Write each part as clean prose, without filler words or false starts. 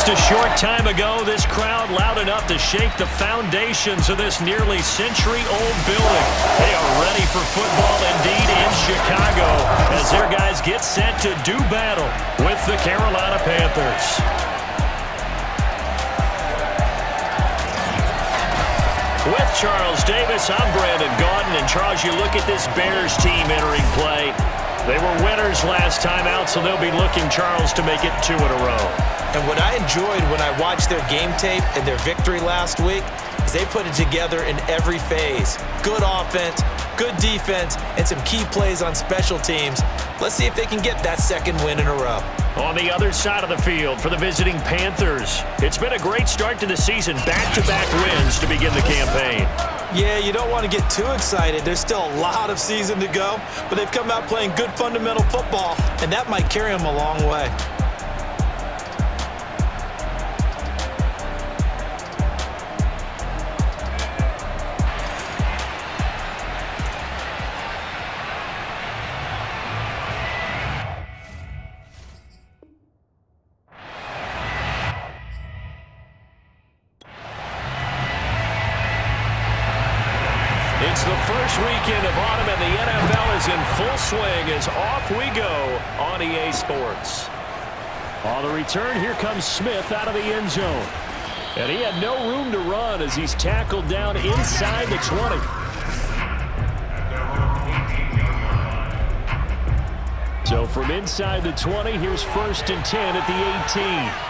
Just a short time ago, this crowd loud enough to shake the foundations of this nearly century-old building. They are ready for football indeed in Chicago as their guys get set to do battle with the Carolina Panthers. With Charles Davis, I'm Brandon Gaudin. And Charles, you look at this Bears team entering play. They were winners last time out, so they'll be looking, Charles, to make it 2 in a row. And what I enjoyed when I watched their game tape and their victory last week is they put it together in every phase. Good offense, good defense, and some key plays on special teams. Let's see if they can get that second win in a row. On the other side of the field for the visiting Panthers, it's been a great start to the season. Back-to-back wins to begin the campaign. Yeah, you don't want to get too excited. There's still a lot of season to go, but they've come out playing good fundamental football, and that might carry them a long way. It's the first weekend of autumn, and the NFL is in full swing as off we go on EA Sports. On the return, here comes Smith out of the end zone. And he had no room to run as he's tackled down inside the 20. So from inside the 20, here's 1st and 10 at the 18.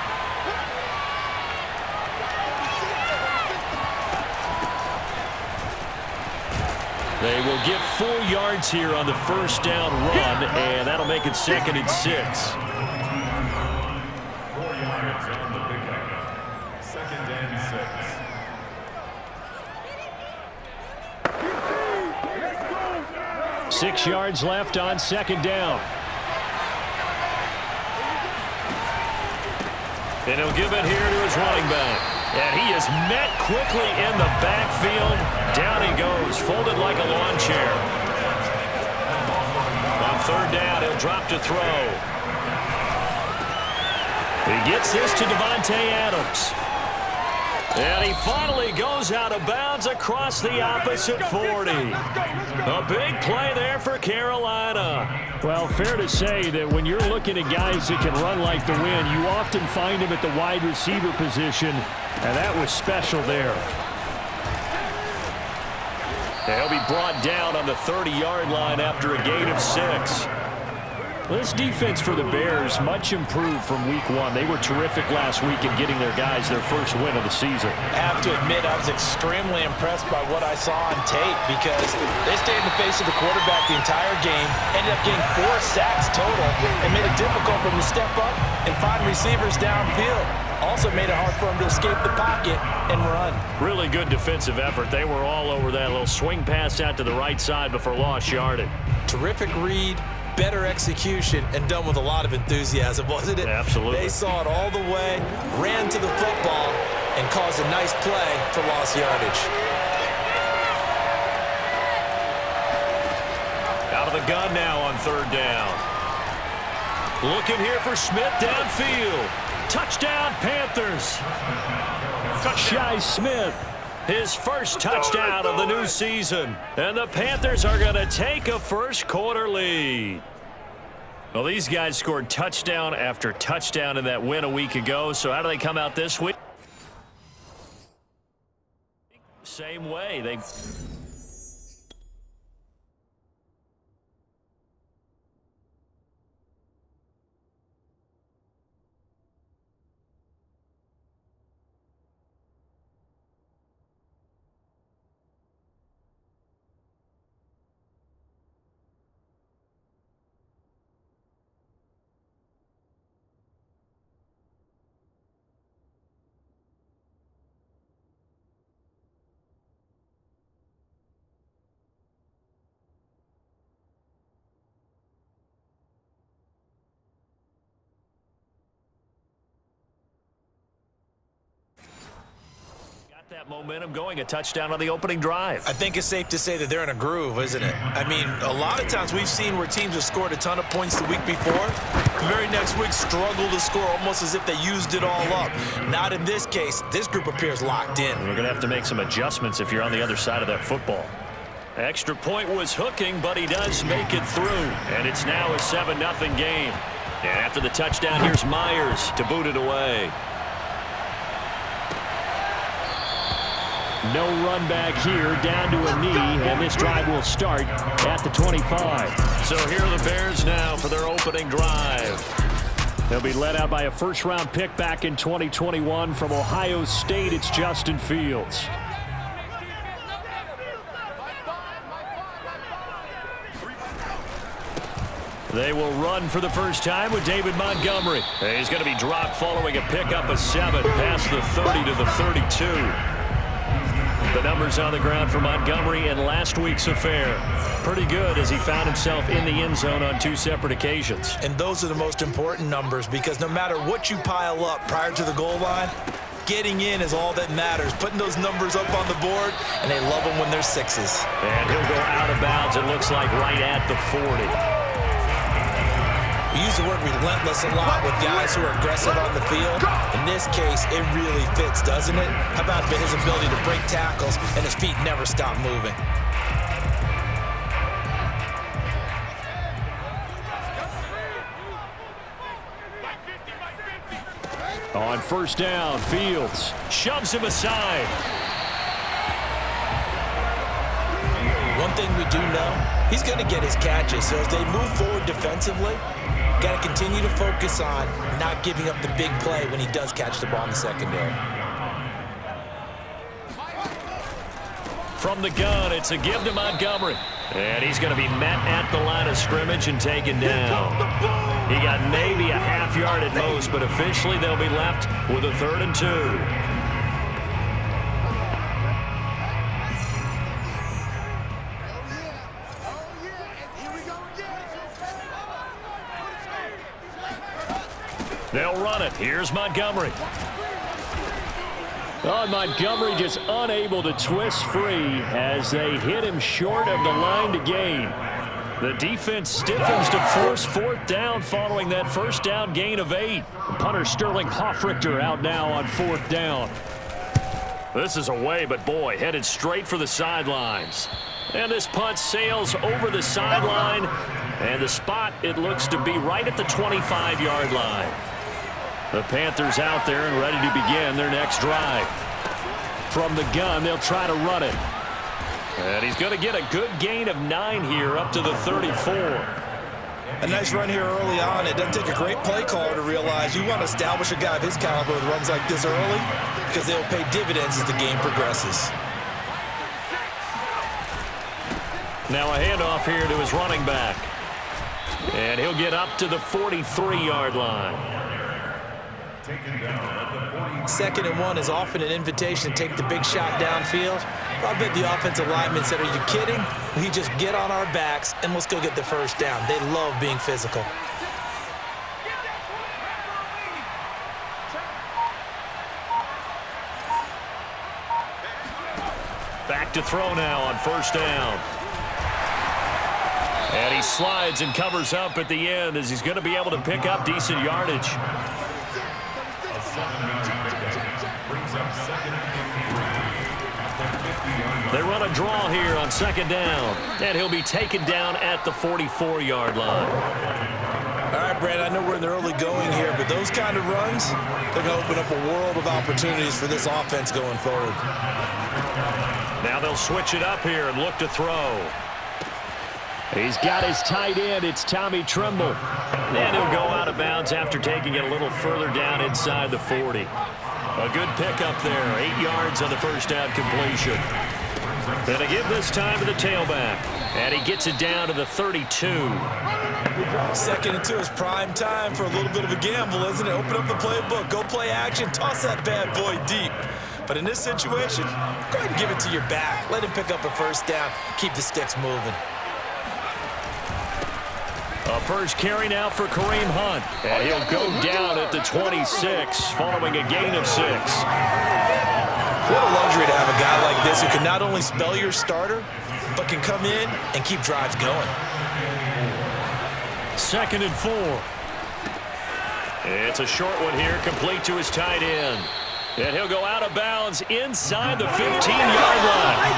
They will get 4 yards here on the first down run, and that'll make it 2nd and 6. 4 yards on the pickup. 2nd and 6. 6 yards left on 2nd down. And he'll give it here to his running back. And he is met quickly in the backfield. Down he goes, folded like a lawn chair. On 3rd down, he'll drop to throw. He gets this to Devontae Adams. And he finally goes out of bounds across the opposite 40. A big play there for Carolina. Well, fair to say that when you're looking at guys that can run like the wind, you often find them at the wide receiver position, and that was special there. He'll be brought down on the 30-yard line after a gain of 6. This defense for the Bears much improved from week 1. They were terrific last week in getting their guys their first win of the season. I have to admit, I was extremely impressed by what I saw on tape because they stayed in the face of the quarterback the entire game, ended up getting 4 sacks total, and made it difficult for them to step up and find receivers downfield. Also made it hard for them to escape the pocket and run. Really good defensive effort. They were all over that little swing pass out to the right side before lost yardage. Terrific read, better execution, and done with a lot of enthusiasm, wasn't it? Absolutely. They saw it all the way, ran to the football, and caused a nice play for lost yardage. Out of the gun now on 3rd down. Looking here for Smith downfield. Touchdown, Panthers. Shi Smith, his first touchdown of the new season. And the Panthers are going to take a first-quarter lead. Well, these guys scored touchdown after touchdown in that win a week ago. So how do they come out this week? Same way. They... that momentum going, a touchdown on the opening drive. I think it's safe to say that they're in a groove, isn't it? I mean, a lot of times we've seen where teams have scored a ton of points the week before, The very next week, struggled to score almost as if they used it all up. Not in this case. This group appears locked in. You're going to have to make some adjustments if you're on the other side of that football. Extra point was hooking, but he does make it through. And it's now a 7-0 game. And after the touchdown, here's Myers to boot it away. No run back here, down to a knee, and this drive will start at the 25. So here are the Bears now for their opening drive. They'll be led out by a first-round pick back in 2021 from Ohio State. It's Justin Fields. They will run for the first time with David Montgomery. He's going to be dropped following a pickup of 7 past the 30 to the 32. The numbers on the ground for Montgomery in last week's affair. Pretty good as he found himself in the end zone on 2 separate occasions. And those are the most important numbers because no matter what you pile up prior to the goal line, getting in is all that matters. Putting those numbers up on the board, and they love them when they're 6s. And he'll go out of bounds, it looks like, right at the 40. We use the word relentless a lot with guys who are aggressive on the field. In this case, it really fits, doesn't it? How about his ability to break tackles and his feet never stop moving? On first down, Fields shoves him aside. One thing we do know, he's going to get his catches. So as they move forward defensively, got to continue to focus on not giving up the big play when he does catch the ball in the secondary. From the gun, it's a give to Montgomery. And he's going to be met at the line of scrimmage and taken down. He got maybe a half yard at most, but officially they'll be left with a 3rd and 2. They'll run it. Here's Montgomery. Oh, Montgomery just unable to twist free as they hit him short of the line to gain. The defense stiffens to force 4th down following that first down gain of 8. Punter Sterling Hoffrichter out now on 4th down. This is away, but boy, headed straight for the sidelines. And this punt sails over the sideline. And the spot, it looks to be right at the 25-yard line. The Panthers out there and ready to begin their next drive. From the gun, they'll try to run it. And he's going to get a good gain of 9 here up to the 34. A nice run here early on. It doesn't take a great play caller to realize you want to establish a guy of his caliber with runs like this early because they'll pay dividends as the game progresses. Now a handoff here to his running back. And he'll get up to the 43-yard line. 2nd and 1 is often an invitation to take the big shot downfield. I bet the offensive lineman said, are you kidding? We just get on our backs and let's go get the first down. They love being physical. Back to throw now on first down. And he slides and covers up at the end as he's going to be able to pick up decent yardage. They run a draw here on 2nd down, and he'll be taken down at the 44-yard line. All right, Brad, I know we're in the early going here, but those kind of runs, they're going to open up a world of opportunities for this offense going forward. Now they'll switch it up here and look to throw. He's got his tight end. It's Tommy Tremble. And he'll go out of bounds after taking it a little further down inside the 40. A good pickup there. 8 yards on the first down completion. And a give this time to the tailback. And he gets it down to the 32. 2nd and 2 is prime time for a little bit of a gamble, isn't it? Open up the playbook. Go play action. Toss that bad boy deep. But in this situation, go ahead and give it to your back. Let him pick up a first down. Keep the sticks moving. A first carry now for Kareem Hunt. And he'll go down at the 26 following a gain of 6. What a luxury to have a guy like this who can not only spell your starter, but can come in and keep drives going. 2nd and 4. It's a short one here, complete to his tight end. And he'll go out of bounds inside the 15-yard line.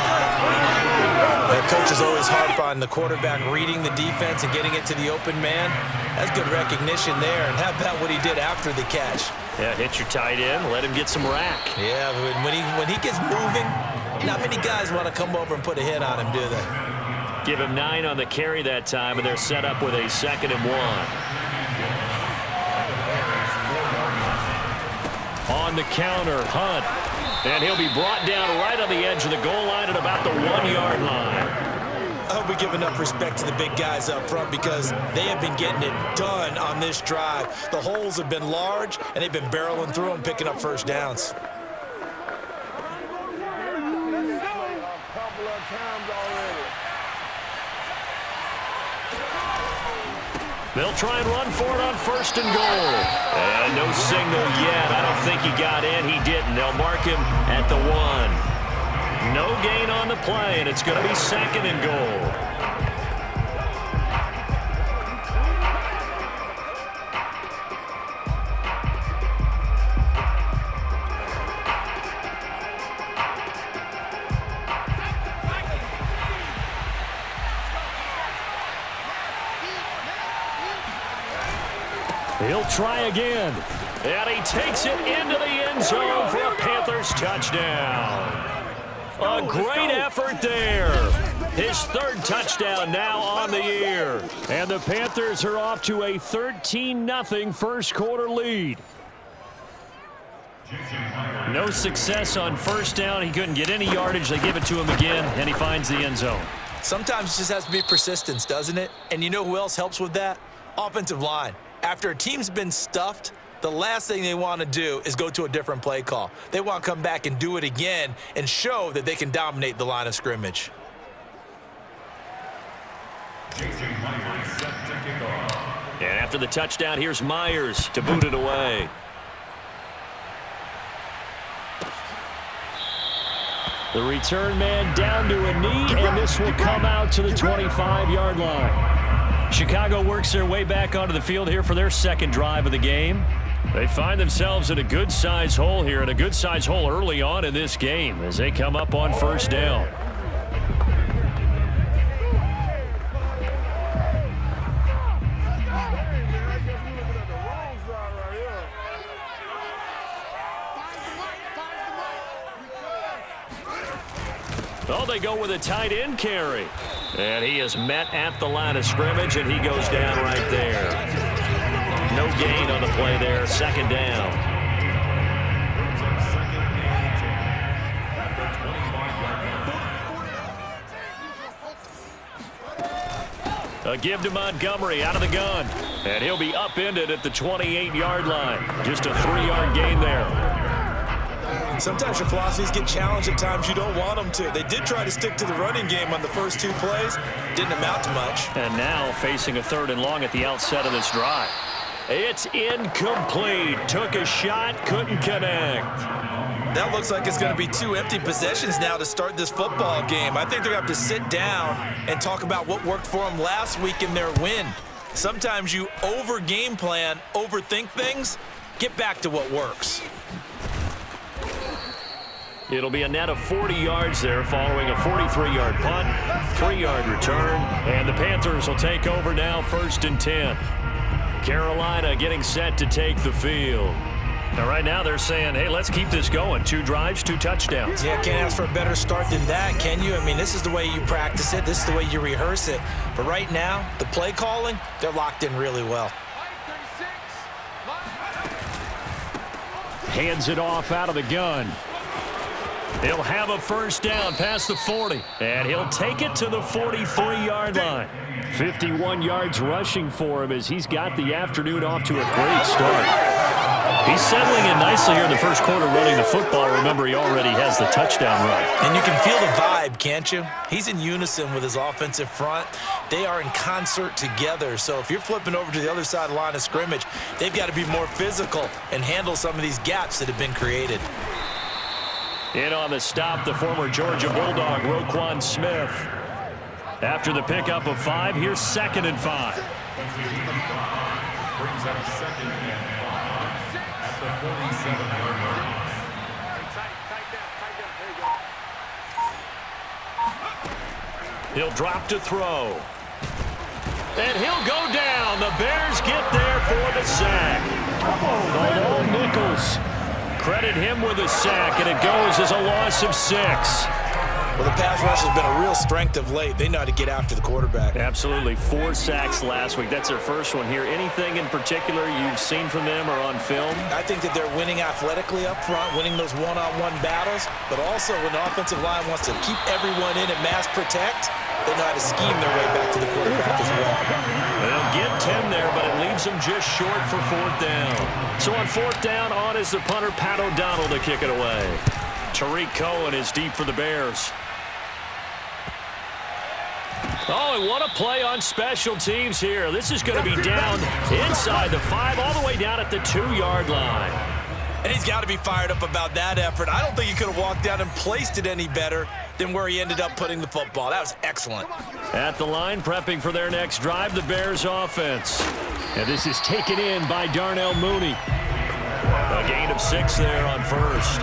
The coach is always harp on the quarterback reading the defense and getting it to the open man. That's good recognition there. And how about what he did after the catch? Yeah, hit your tight end, let him get some rack. Yeah, when he gets moving, not many guys want to come over and put a hit on him, do they? Give him 9 on the carry that time, and they're set up with a 2nd and 1. On the counter, Hunt. And he'll be brought down right on the edge of the goal line at about the 1-yard line. I hope we give enough respect to the big guys up front because they have been getting it done on this drive. The holes have been large, and they've been barreling through them, picking up first downs. They'll try and run for it on 1st and goal. And no signal yet. I don't think he got in. He didn't. They'll mark him at the 1. No gain on the play, and it's going to be 2nd and goal. He'll try again. And he takes it into the end zone for a Panthers touchdown. A great effort there. His 3rd touchdown now on the year. And the Panthers are off to a 13-0 first quarter lead. No success on 1st down. He couldn't get any yardage. They give it to him again, and he finds the end zone. Sometimes it just has to be persistence, doesn't it? And you know who else helps with that? Offensive line. After a team's been stuffed, the last thing they want to do is go to a different play call. They want to come back and do it again and show that they can dominate the line of scrimmage. And after the touchdown, here's Myers to boot it away. The return man down to a knee, and this will come out to the 25-yard line. Chicago works their way back onto the field here for their 2nd drive of the game. They find themselves in a good-size hole here, and a good-size hole early on in this game as they come up on 1st down. Oh, they go with a tight end carry. And he is met at the line of scrimmage, and he goes down right there. No gain on the play there, 2nd down. A give to Montgomery out of the gun. And he'll be upended at the 28-yard line. Just a 3-yard gain there. Sometimes your philosophies get challenged at times you don't want them to. They did try to stick to the running game on the first 2 plays. Didn't amount to much. And now facing a 3rd and long at the outset of this drive. It's incomplete. Took a shot, couldn't connect. That looks like it's going to be 2 empty possessions now to start this football game. I think they're going to have to sit down and talk about what worked for them last week in their win. Sometimes you over-game plan, overthink things. Get back to what works. It'll be a net of 40 yards there following a 43-yard punt, 3-yard return, and the Panthers will take over now 1st and 10. Carolina getting set to take the field. Now, right now they're saying, hey, let's keep this going. 2 drives, 2 touchdowns. Yeah, can't ask for a better start than that, can you? I mean, this is the way you practice it. This is the way you rehearse it. But right now, the play calling, they're locked in really well. Hands it off out of the gun. He'll have a 1st down past the 40, and he'll take it to the 43-yard line. 51 yards rushing for him as he's got the afternoon off to a great start. He's settling in nicely here in the first quarter running the football. Remember, he already has the touchdown run. And you can feel the vibe, can't you? He's in unison with his offensive front. They are in concert together. So if you're flipping over to the other side of the line of scrimmage, they've got to be more physical and handle some of these gaps that have been created. In on the stop, the former Georgia Bulldog, Roquan Smith. After the pickup of 5, here's 2nd and 5. Brings up 2nd and 5. 47-yard line. He'll drop to throw. And he'll go down. The Bears get there for the sack. All Nichols. Credit him with a sack, and it goes as a loss of 6. Well, the pass rush has been a real strength of late. They know how to get after the quarterback. Absolutely. 4 sacks last week. That's their first one here. Anything in particular you've seen from them or on film? I think that they're winning athletically up front, winning those one-on-one battles, but also when the offensive line wants to keep everyone in and mass protect, they know how to scheme their way back to the quarterback as well. They'll get 10 there, but it leaves them just short for 4th down. So on 4th down, on is the punter, Pat O'Donnell, to kick it away. Tariq Cohen is deep for the Bears. Oh, and what a play on special teams here. This is going to be down inside the 5, all the way down at the 2-yard line. And he's got to be fired up about that effort. I don't think he could have walked down and placed it any better than where he ended up putting the football. That was excellent. At the line, prepping for their next drive, the Bears offense. And this is taken in by Darnell Mooney. A gain of 6 there on first.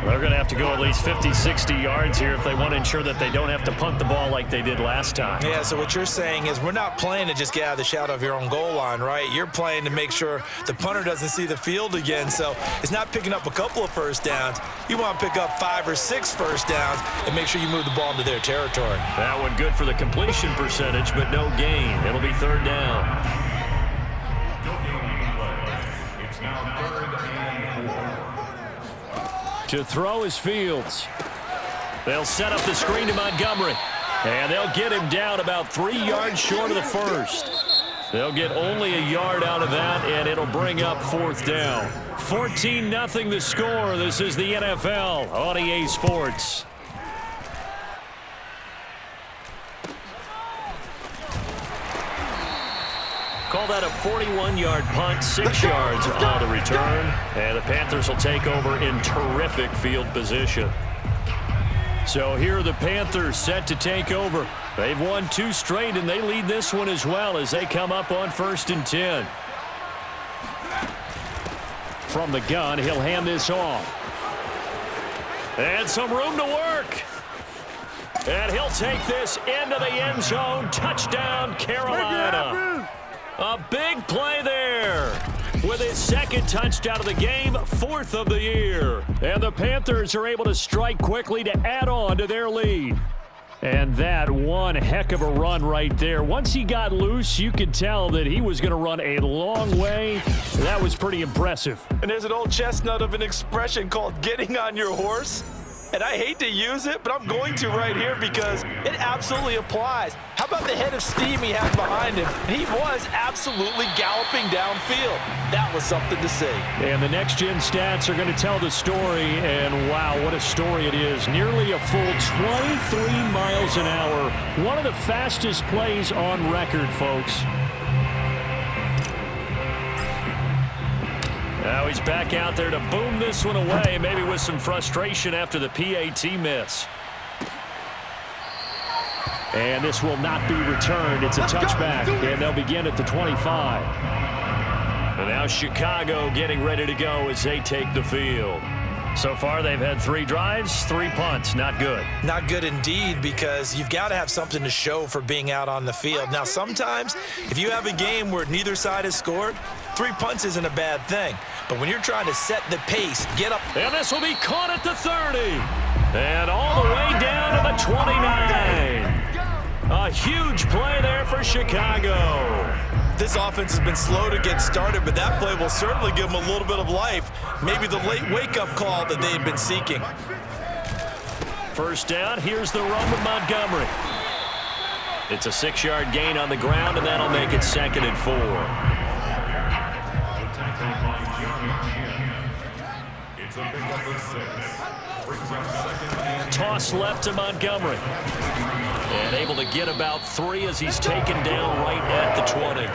They're going to have to go at least 50, 60 yards here if they want to ensure that they don't have to punt the ball like they did last time. Yeah, so what you're saying is we're not playing to just get out of the shadow of your own goal line, right? You're playing to make sure the punter doesn't see the field again. So it's not picking up a couple of first downs. You want to pick up 5 or 6 first downs and make sure you move the ball into their territory. That one good for the completion percentage, but no gain. It'll be 3rd down. No gain on the play. It's now 3rd and 4. To throw is Fields. They'll set up the screen to Montgomery. And they'll get him down about 3 yards short of the first. They'll get only a yard out of that, and it'll bring up 4th down. 14-0 the score. This is the NFL on EA Sports. Call that a 41-yard punt, 6 yards on the return. And the Panthers will take over in terrific field position. So here are the Panthers set to take over. They've won 2 straight, and they lead this one as well as they come up on 1st and 10. From the gun, he'll hand this off. And some room to work. And he'll take this into the end zone. Touchdown, Carolina. A big play there with his 2nd touchdown of the game, 4th of the year. And the Panthers are able to strike quickly to add on to their lead. And that one heck of a run right there. Once he got loose, you could tell that he was going to run a long way. That was pretty impressive. And there's an old chestnut of an expression called getting on your horse. And I hate to use it, but I'm going to right here because it absolutely applies. How about the head of steam he had behind him? And he was absolutely galloping downfield. That was something to see. And the next-gen stats are going to tell the story, and wow, what a story it is. Nearly a full 23 miles an hour. One of the fastest plays on record, folks. Now he's back out there to boom this one away, maybe with some frustration after the PAT miss. And this will not be returned. It's a touchback, and they'll begin at the 25. And now Chicago getting ready to go as they take the field. So far, they've had 3 drives, 3 punts. Not good. Not good indeed, because you've got to have something to show for being out on the field. Now, sometimes, if you have a game where neither side has scored, 3 punts isn't a bad thing. But when you're trying to set the pace, get up. And this will be caught at the 30. And all the way down to the 29. A huge play there for Chicago. This offense has been slow to get started, but that play will certainly give them a little bit of life. Maybe the late wake-up call that they had been seeking. First down, here's the run with Montgomery. It's a 6-yard gain on the ground, and that'll make it 2nd and 4. It's a pickup of 6. Brings up 2nd and Toss left to Montgomery. And able to get about 3 as he's taken down right at the 20.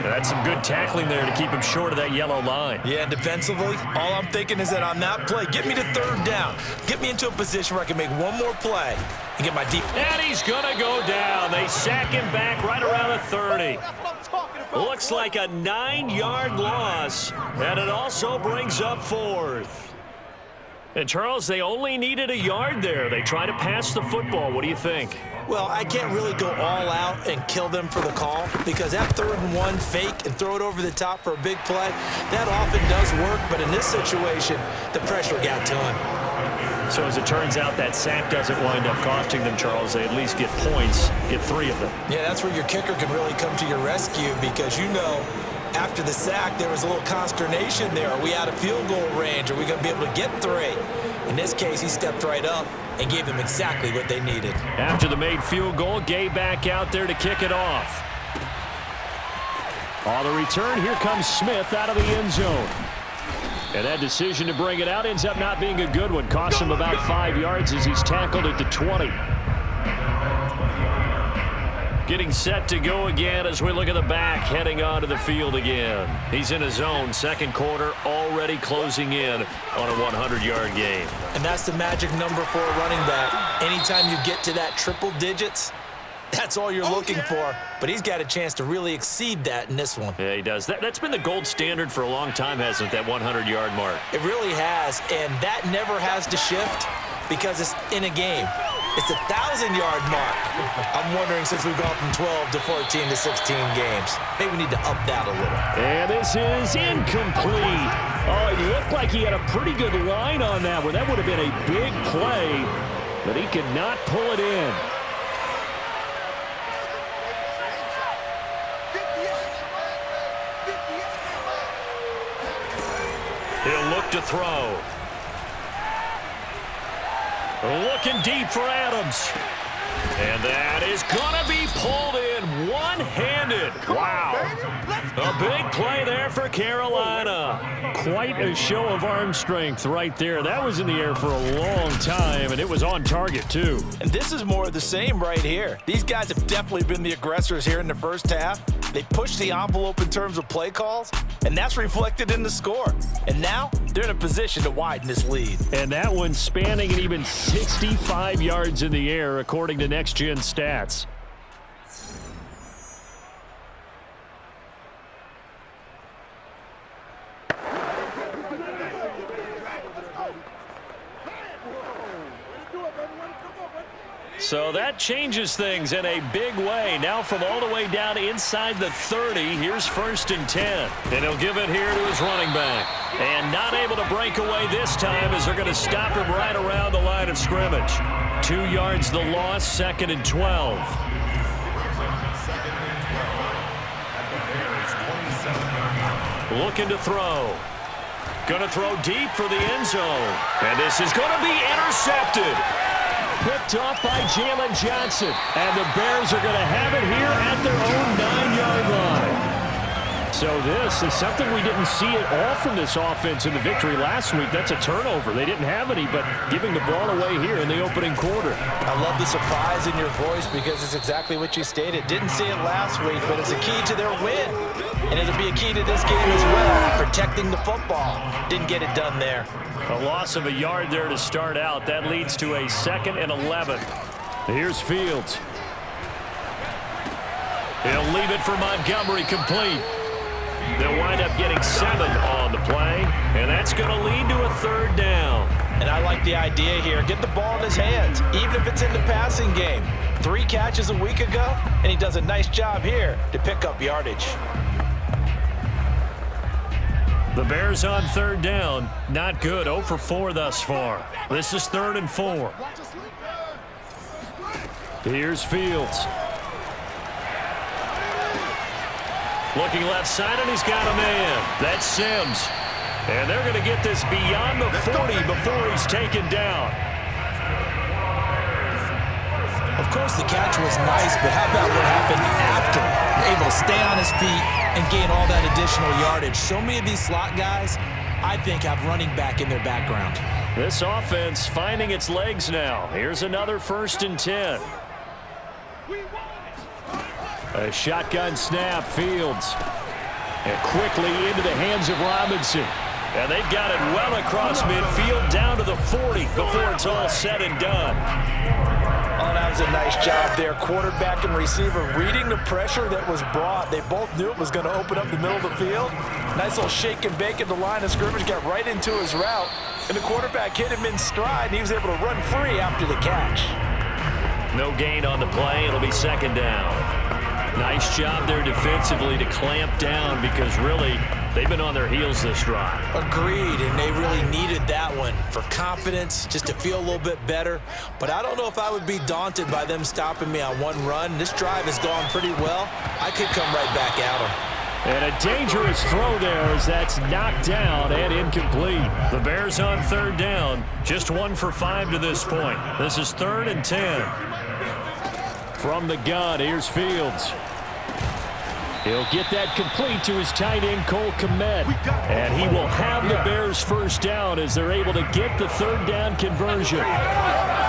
That's some good tackling there to keep him short of that yellow line. Yeah, defensively, all I'm thinking is that on that play, get me to 3rd down. Get me into a position where I can make one more play and get my deep. And he's going to go down. They sack him back right around the 30. That's what I'm talking about. Looks like a 9-yard loss, and it also brings up 4th. And, Charles, they only needed a yard there. They try to pass the football. What do you think? Well, I can't really go all out and kill them for the call because that 3rd and 1 fake and throw it over the top for a big play, that often does work. But in this situation, the pressure got to him. So as it turns out, that sack doesn't wind up costing them, Charles. They at least get points, get 3 of them. Yeah, that's where your kicker can really come to your rescue because after the sack, there was a little consternation there. Are we out of field goal range? Are we going to be able to get 3? In this case, he stepped right up and gave them exactly what they needed. After the made field goal, Gay back out there to kick it off. On the return, here comes Smith out of the end zone. And that decision to bring it out ends up not being a good one. Costs him about 5 yards as he's tackled at the 20. Getting set to go again as we look at the back, heading onto the field again. He's in his zone, 2nd quarter, already closing in on a 100-yard game. And that's the magic number for a running back. Anytime you get to that triple digits, that's all you're looking for. But he's got a chance to really exceed that in this one. Yeah, he does. That's been the gold standard for a long time, hasn't it, that 100-yard mark? It really has, and that never has to shift because it's in a game. It's a 1,000-yard mark. I'm wondering, since we've gone from 12 to 14 to 16 games, maybe we need to up that a little. And this is incomplete. Oh, it looked like he had a pretty good line on that one. That would have been a big play, but he could not pull it in. He'll look to throw. Looking deep for Adams. And that is going to be pulled in one-handed. Wow. A big play there for Carolina. Quite a show of arm strength right there. That was in the air for a long time, and it was on target, too. And this is more of the same right here. These guys have definitely been the aggressors here in the first half. They pushed the envelope in terms of play calls, and that's reflected in the score. And now they're in a position to widen this lead. And that one spanning an even 65 yards in the air, according to Next Gen Stats. So that changes things in a big way. Now from all the way down inside the 30, here's 1st and 10. And he'll give it here to his running back. And not able to break away this time as they're going to stop him right around the line of scrimmage. 2 yards the loss, 2nd and 12. Looking to throw. Going to throw deep for the end zone. And this is going to be intercepted. Picked off by Jalen Johnson. And the Bears are going to have it here at their own 9-yard line. So this is something we didn't see at all from this offense in the victory last week. That's a turnover. They didn't have any, but giving the ball away here in the opening quarter. I love the surprise in your voice because it's exactly what you stated. Didn't see it last week, but it's a key to their win. And it'll be a key to this game as well, protecting the football. Didn't get it done there. A loss of a yard there to start out. That leads to a 2nd and 11. Here's Fields. He'll leave it for Montgomery, complete. They'll wind up getting 7 on the play, and that's going to lead to a 3rd down. And I like the idea here. Get the ball in his hands, even if it's in the passing game. 3 catches a week ago, and he does a nice job here to pick up yardage. The Bears on 3rd down. Not good. 0 for 4 thus far. This is 3rd and 4. Here's Fields. Looking left side, and he's got a man. That's Sims. And they're going to get this beyond the 40 before he's taken down. Of course, the catch was nice, but how about what happened after? Able to stay on his feet and gain all that additional yardage. So many of these slot guys, I think, have running back in their background. This offense finding its legs now. Here's another 1st and 10. A shotgun snap, Fields. And quickly into the hands of Robinson. And they've got it well across midfield down to the 40 before it's all said and done. Oh, that was a nice job there. Quarterback and receiver reading the pressure that was brought. They both knew it was going to open up the middle of the field. Nice little shake and bake at the line of scrimmage, got right into his route. And the quarterback hit him in stride, and he was able to run free after the catch. No gain on the play. It'll be second down. Nice job there defensively to clamp down because really they've been on their heels this drive. Agreed, and they really needed that one for confidence, just to feel a little bit better. But I don't know if I would be daunted by them stopping me on one run. This drive has gone pretty well. I could come right back at them. And a dangerous throw there as that's knocked down and incomplete. The Bears on third down, just 1 for 5 to this point. This is 3rd and 10. From the gun, here's Fields. He'll get that complete to his tight end, Cole Kmet. And he will have the Bears first down as they're able to get the third down conversion.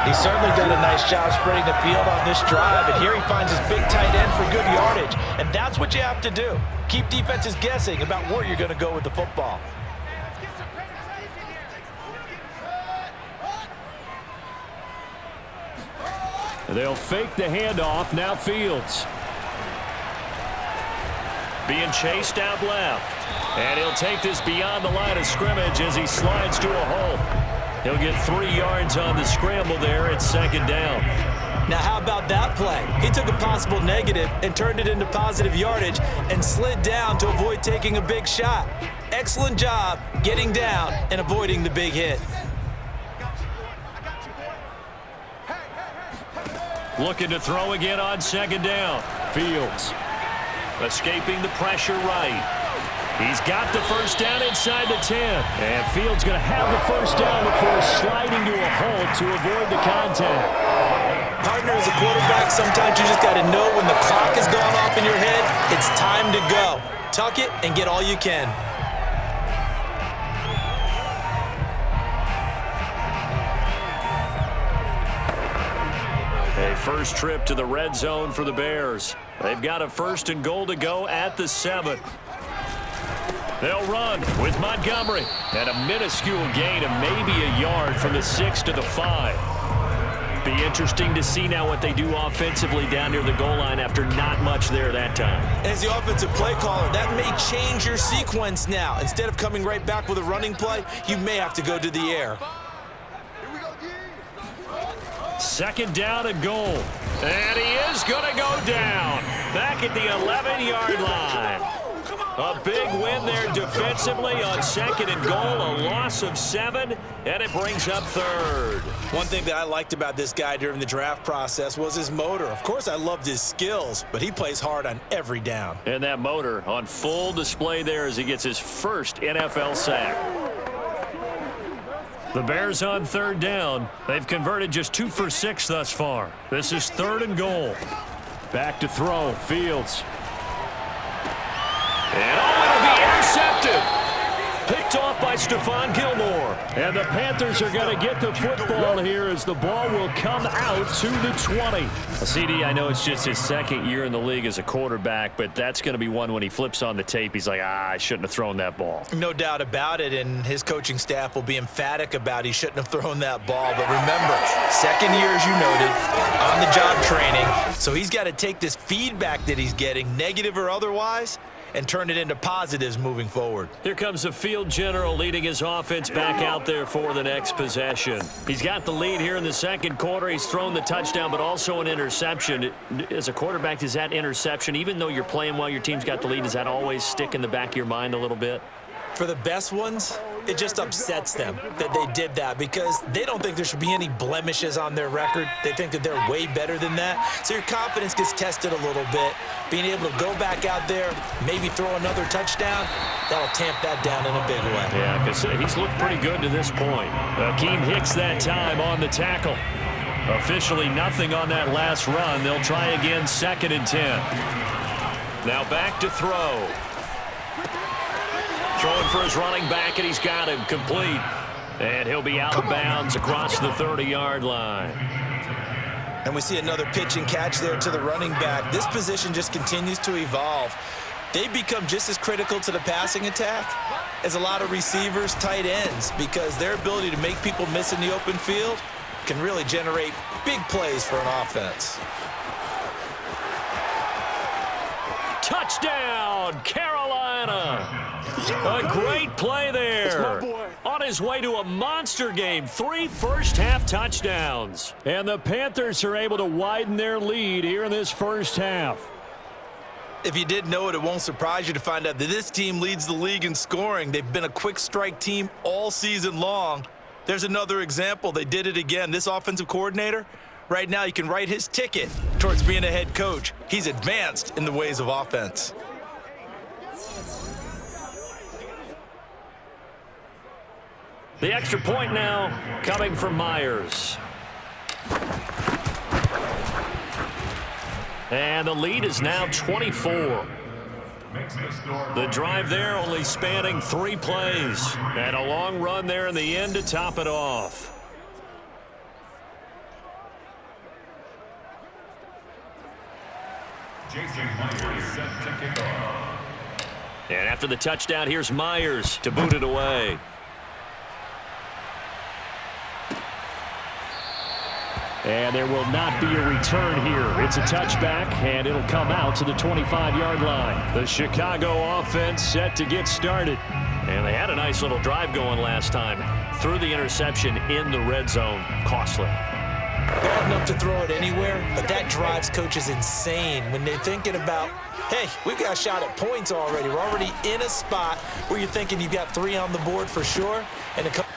He's certainly done a nice job spreading the field on this drive, and here he finds his big tight end for good yardage. And that's what you have to do. Keep defenses guessing about where you're going to go with the football. They'll fake the handoff. Now Fields. Being chased out left. And he'll take this beyond the line of scrimmage as he slides to a hole. He'll get 3 yards on the scramble there at second down. Now how about that play? He took a possible negative and turned it into positive yardage and slid down to avoid taking a big shot. Excellent job getting down and avoiding the big hit. Looking to throw again on second down. Fields escaping the pressure right. He's got the first down inside the 10. And Fields going to have the first down before sliding to a hole to avoid the contact. Partner, as a quarterback, sometimes you just got to know when the clock has gone off in your head, it's time to go. Tuck it and get all you can. A first trip to the red zone for the Bears. They've got a 1st and goal to go at the 7. They'll run with Montgomery. And a minuscule gain of maybe a yard from the 6 to the 5. Be interesting to see now what they do offensively down near the goal line after not much there that time. As the offensive play caller, that may change your sequence now. Instead of coming right back with a running play, you may have to go to the air. Second down and goal. And he is going to go down. Back at the 11-yard line. A big win there defensively on 2nd and goal. A loss of 7, and it brings up 3rd. One thing that I liked about this guy during the draft process was his motor. Of course, I loved his skills, but he plays hard on every down. And that motor on full display there as he gets his first NFL sack. The Bears on third down. They've converted just 2 for 6 thus far. This is 3rd and goal. Back to throw. Fields. And it'll be intercepted. Picked off by Stephon Gilmore. And the Panthers are going to get the football here as the ball will come out to the 20. CD, I know it's just his 2nd year in the league as a quarterback, but that's going to be one when he flips on the tape. He's like, I shouldn't have thrown that ball. No doubt about it, and his coaching staff will be emphatic about he shouldn't have thrown that ball. But remember, 2nd year, as you noted, on-the-job training. So he's got to take this feedback that he's getting, negative or otherwise, and turn it into positives moving forward. Here comes the field general leading his offense back out there for the next possession. He's got the lead here in the 2nd quarter. He's thrown the touchdown, but also an interception. As a quarterback, does that interception, even though you're playing well, your team's got the lead, does that always stick in the back of your mind a little bit? For the best ones, it just upsets them that they did that because they don't think there should be any blemishes on their record. They think that they're way better than that. So your confidence gets tested a little bit. Being able to go back out there, maybe throw another touchdown, that'll tamp that down in a big way. Yeah, because he's looked pretty good to this point. Akeem Hicks that time on the tackle. Officially nothing on that last run. They'll try again 2nd and 10. Now back to throw. Throwing for his running back, and he's got him complete. And he'll be out of bounds across the 30-yard line. And we see another pitch and catch there to the running back. This position just continues to evolve. they become just as critical to the passing attack as a lot of receivers, tight ends, because their ability to make people miss in the open field can really generate big plays for an offense. Touchdown, Carolina. A great play there. On his way to a monster game, 3 first-half touchdowns. And the Panthers are able to widen their lead here in this first half. If you didn't know it, it won't surprise you to find out that this team leads the league in scoring. They've been a quick strike team all season long. There's another example. They did it again. This offensive coordinator, right now you can write his ticket towards being a head coach. He's advanced in the ways of offense. The extra point now coming from Myers. And the lead is now 24. The drive there only spanning 3 plays. And a long run there in the end to top it off. Jason Myers set to kick off. And after the touchdown, here's Myers to boot it away. And there will not be a return here. It's a touchback, and it'll come out to the 25-yard line. The Chicago offense set to get started. And they had a nice little drive going last time. Threw the interception in the red zone. Costly. Bad enough to throw it anywhere, but that drives coaches insane when they're thinking about, hey, we've got a shot at points already. We're already in a spot where you're thinking you've got 3 on the board for sure. And a couple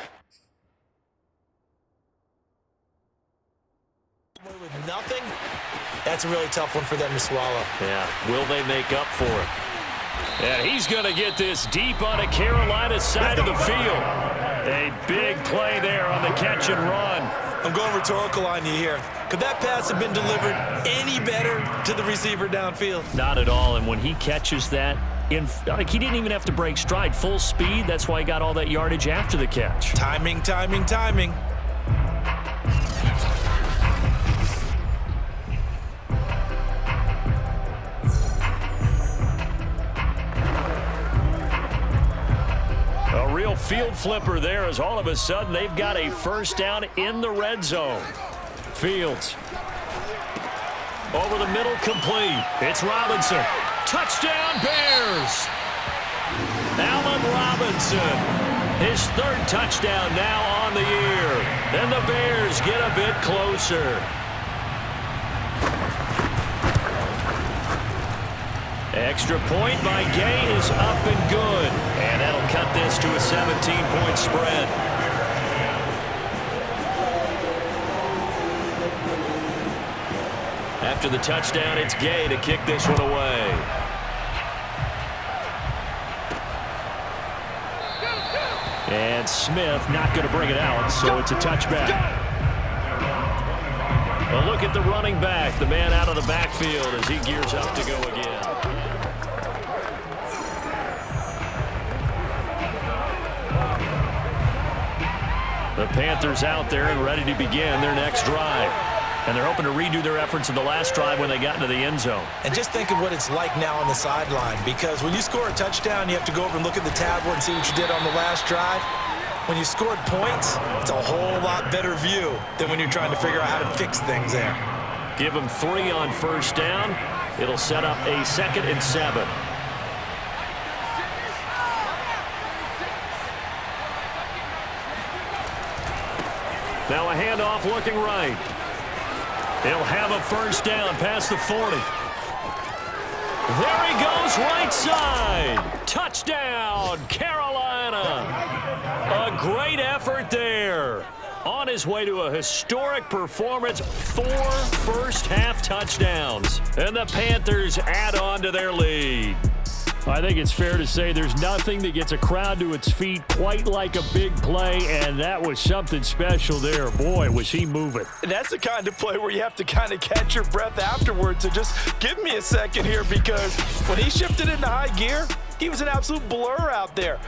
with nothing, that's a really tough one for them to swallow. Yeah, will they make up for it? And he's going to get this deep on a Carolina side of the field. A big play there on the catch and run. I'm going rhetorical on you here. Could that pass have been delivered any better to the receiver downfield? Not at all, and when he catches that, he didn't even have to break stride. Full speed, that's why he got all that yardage after the catch. Timing, timing, timing. A real field flipper there as all of a sudden they've got a first down in the red zone. Fields. Over the middle, complete. It's Robinson. Touchdown, Bears! Allen Robinson. His 3rd touchdown now on the year. And the Bears get a bit closer. Extra point by Gay is up and good. And that'll cut this to a 17-point spread. After the touchdown, it's Gay to kick this one away. And Smith not going to bring it out, so it's a touchback. A look at the running back, the man out of the backfield as he gears up to go again. The Panthers out there and ready to begin their next drive. And they're hoping to redo their efforts in the last drive when they got into the end zone. And just think of what it's like now on the sideline, because when you score a touchdown, you have to go over and look at the tablet and see what you did on the last drive. When you scored points, it's a whole lot better view than when you're trying to figure out how to fix things there. Give them 3 on first down. It'll set up a 2nd and 7. Now a handoff looking right. He'll have a first down past the 40. There he goes, right side. Touchdown, Carolina. A great effort there. On his way to a historic performance, 4 first-half touchdowns. And the Panthers add on to their lead. I think it's fair to say there's nothing that gets a crowd to its feet quite like a big play, and that was something special there. Boy, was he moving. And that's the kind of play where you have to kind of catch your breath afterwards. So just give me a second here, because when he shifted into high gear, he was an absolute blur out there.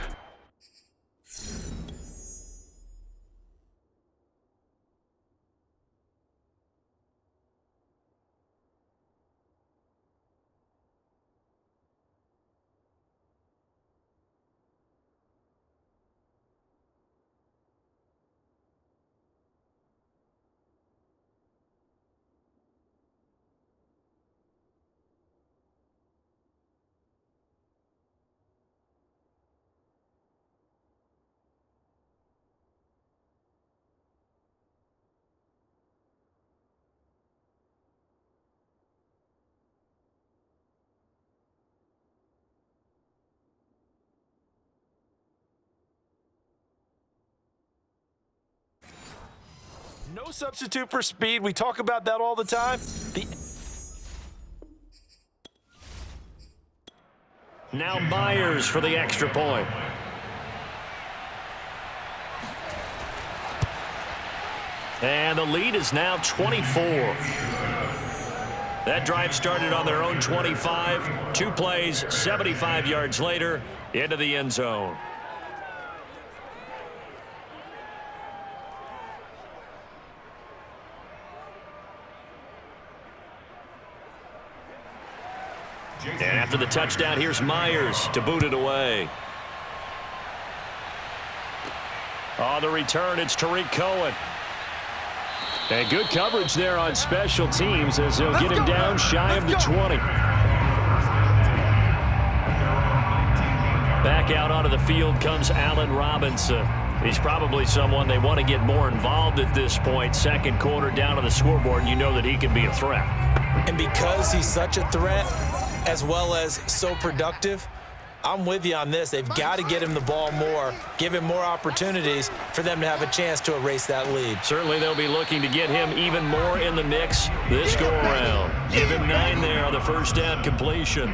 No substitute for speed. We talk about that all the time. Now Myers for the extra point. And the lead is now 24. That drive started on their own 25. 2 plays, 75 yards later, into the end zone. And after the touchdown, here's Myers to boot it away. On the return, it's Tariq Cohen. And good coverage there on special teams as they'll get him down shy of the 20. Back out onto the field comes Allen Robinson. He's probably someone they want to get more involved at this point. Second quarter down on the scoreboard, and you know that he can be a threat. And because he's such a threat, as well as so productive, I'm with you on this. They've got to get him the ball more, give him more opportunities for them to have a chance to erase that lead. Certainly they'll be looking to get him even more in the mix this go-around. Give him 9 there on the first down completion.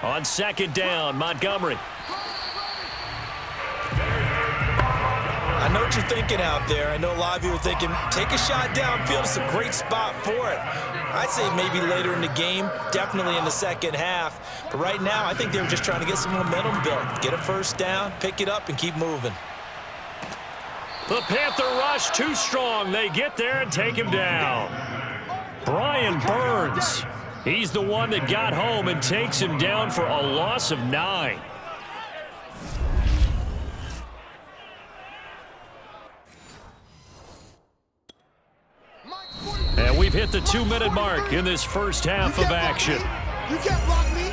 On second down, Montgomery. I know what you're thinking out there. I know a lot of you are thinking, take a shot downfield. It's a great spot for it. I'd say maybe later in the game, definitely in the second half. But right now, I think they were just trying to get some momentum built. Get a first down, pick it up, and keep moving. The Panther rush too strong. They get there and take him down. Brian Burns. He's the one that got home and takes him down for a loss of 9. And we've hit the 2-minute mark in this first half of action. You can't block me.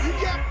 You can't.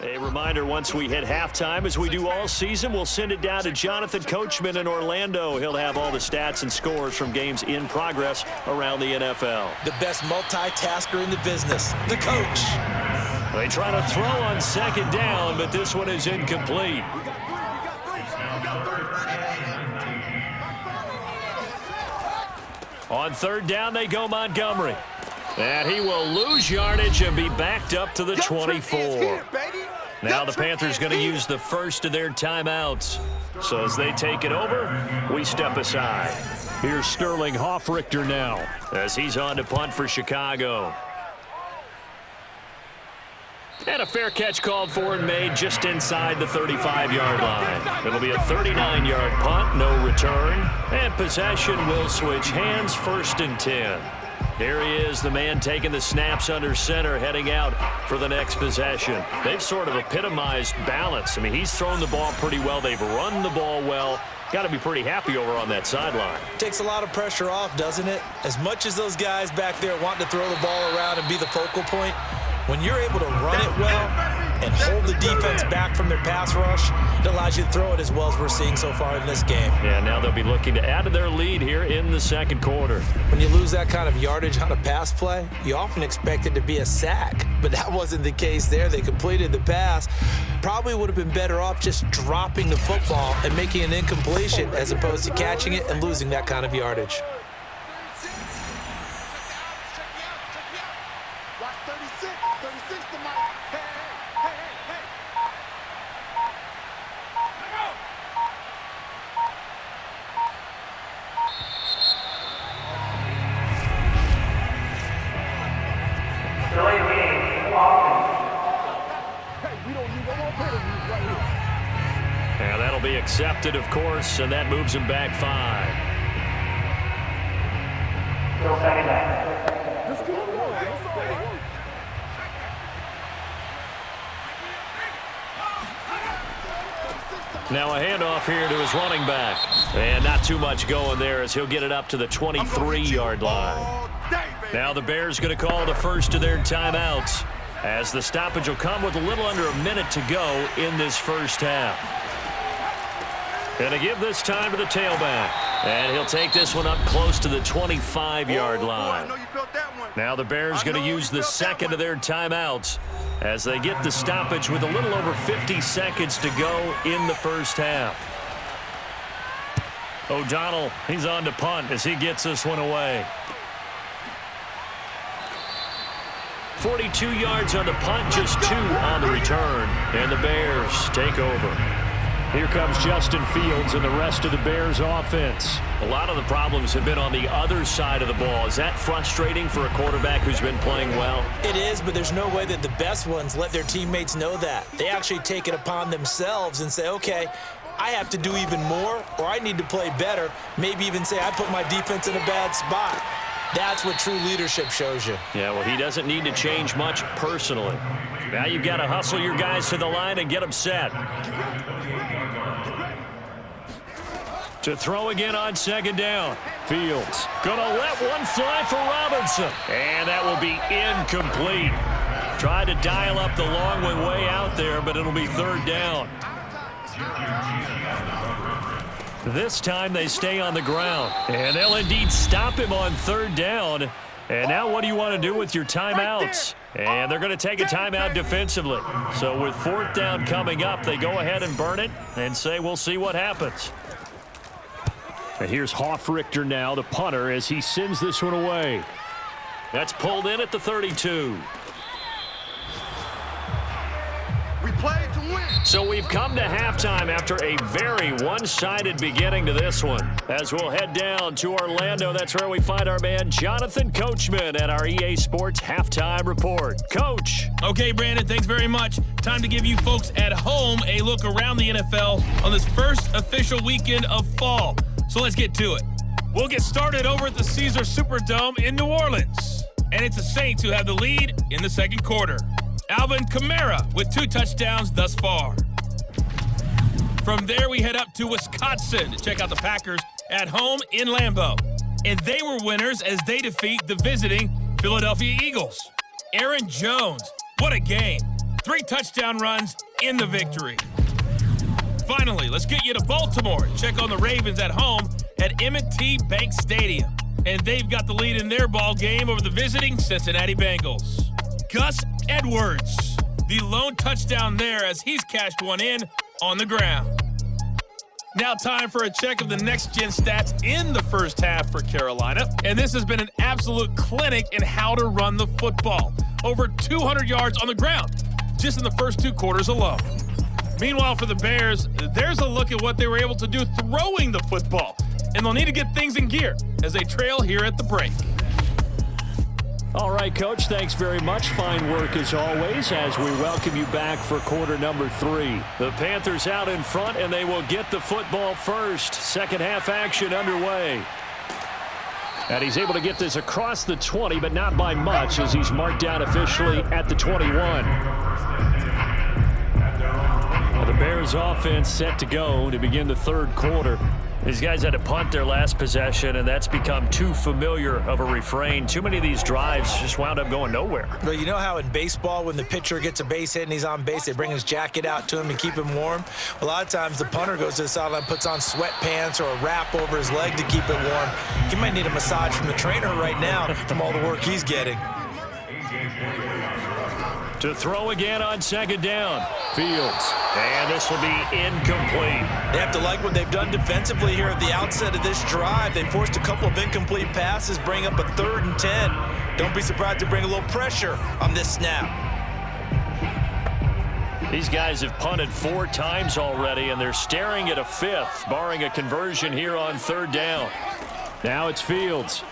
A reminder, once we hit halftime, as we do all season, we'll send it down to Jonathan Coachman in Orlando. He'll have all the stats and scores from games in progress around the NFL. The best multitasker in the business, the coach. They try to throw on second down, but this one is incomplete. On third down, they go Montgomery. And he will lose yardage and be backed up to the 24. Now the Panthers going to use the first of their timeouts. So as they take it over, we step aside. Here's Sterling Hoffrichter now as he's on to punt for Chicago. And a fair catch called for and made just inside the 35-yard line. It'll be a 39-yard punt, no return. And possession will switch hands, 1st and 10. Here he is, the man taking the snaps under center, heading out for the next possession. They've sort of epitomized balance. I mean, he's thrown the ball pretty well. They've run the ball well. Got to be pretty happy over on that sideline. Takes a lot of pressure off, doesn't it? As much as those guys back there want to throw the ball around and be the focal point, when you're able to run it well and hold the defense back from their pass rush, it allows you to throw it as well as we're seeing so far in this game. Yeah, now they'll be looking to add to their lead here in the second quarter. When you lose that kind of yardage on a pass play, you often expect it to be a sack, but that wasn't the case there. They completed the pass. Probably would have been better off just dropping the football and making an incompletion as opposed to catching it and losing that kind of yardage. And that'll be accepted, of course, and that moves him back 5. Now a handoff here to his running back. And not too much going there as he'll get it up to the 23-yard line. Now the Bears going to call the first of their timeouts, as the stoppage will come with a little under a minute to go in this first half. And to give this time to the tailback. And he'll take this one up close to the 25-yard line. Now the Bears going to use the second of their timeouts as they get the stoppage with a little over 50 seconds to go in the first half. O'Donnell, he's on to punt as he gets this one away. 42 yards on the punt, just 2 on the return. And the Bears take over. Here comes Justin Fields and the rest of the Bears offense. A lot of the problems have been on the other side of the ball. Is that frustrating for a quarterback who's been playing well? It is, but there's no way that the best ones let their teammates know that. They actually take it upon themselves and say, okay, I have to do even more, or I need to play better. Maybe even say I put my defense in a bad spot. That's what true leadership shows you. Yeah, well, he doesn't need to change much personally. Now you've got to hustle your guys to the line and get them set. To throw again on second down. Fields gonna let one fly for Robinson. And that will be incomplete. Tried to dial up the long one way out there, but it'll be third down. This time they stay on the ground. And they'll indeed stop him on third down. And now what do you want to do with your timeouts? And they're going to take a timeout defensively. So with fourth down coming up, they go ahead and burn it and say we'll see what happens. And here's Hoffrichter now, the punter, as he sends this one away. That's pulled in at the 32. We play to win. So we've come to halftime after a very one-sided beginning to this one. As we'll head down to Orlando, that's where we find our man Jonathan Coachman at our EA Sports Halftime Report. Coach. Okay, Brandon, thanks very much. Time to give you folks at home a look around the NFL on this first official weekend of fall. So let's get to it. We'll get started over at the Caesars Superdome in New Orleans. And it's the Saints who have the lead in the second quarter. Alvin Kamara with 2 touchdowns thus far. From there, we head up to Wisconsin to check out the Packers at home in Lambeau. And they were winners as they defeat the visiting Philadelphia Eagles. Aaron Jones, what a game. 3 touchdown runs in the victory. Finally, let's get you to Baltimore and check on the Ravens at home at M&T Bank Stadium. And they've got the lead in their ball game over the visiting Cincinnati Bengals. Gus Edwards, the lone touchdown there as he's cashed one in on the ground. Now time for a check of the next-gen stats in the first half for Carolina. And this has been an absolute clinic in how to run the football. Over 200 yards on the ground, just in the first 2 quarters alone. Meanwhile, for the Bears, there's a look at what they were able to do throwing the football. And they'll need to get things in gear as they trail here at the break. All right, Coach, thanks very much. Fine work as always as we welcome you back for quarter number 3. The Panthers out in front, and they will get the football first. Second half action underway. And he's able to get this across the 20, but not by much as he's marked down officially at the 21. The Bears offense set to go to begin the third quarter. These guys had to punt their last possession, and that's become too familiar of a refrain. Too many of these drives just wound up going nowhere. But you know how in baseball, when the pitcher gets a base hit and he's on base, they bring his jacket out to him to keep him warm? A lot of times the punter goes to the sideline, puts on sweatpants or a wrap over his leg to keep it warm. He might need a massage from the trainer right now from all the work he's getting. To throw again on second down. Fields. And this will be incomplete. They have to like what they've done defensively here at the outset of this drive. They forced a couple of incomplete passes, bring up a 3rd and 10. Don't be surprised to bring a little pressure on this snap. These guys have punted 4 times already, and they're staring at a 5th, barring a conversion here on 3rd down. Now it's Fields.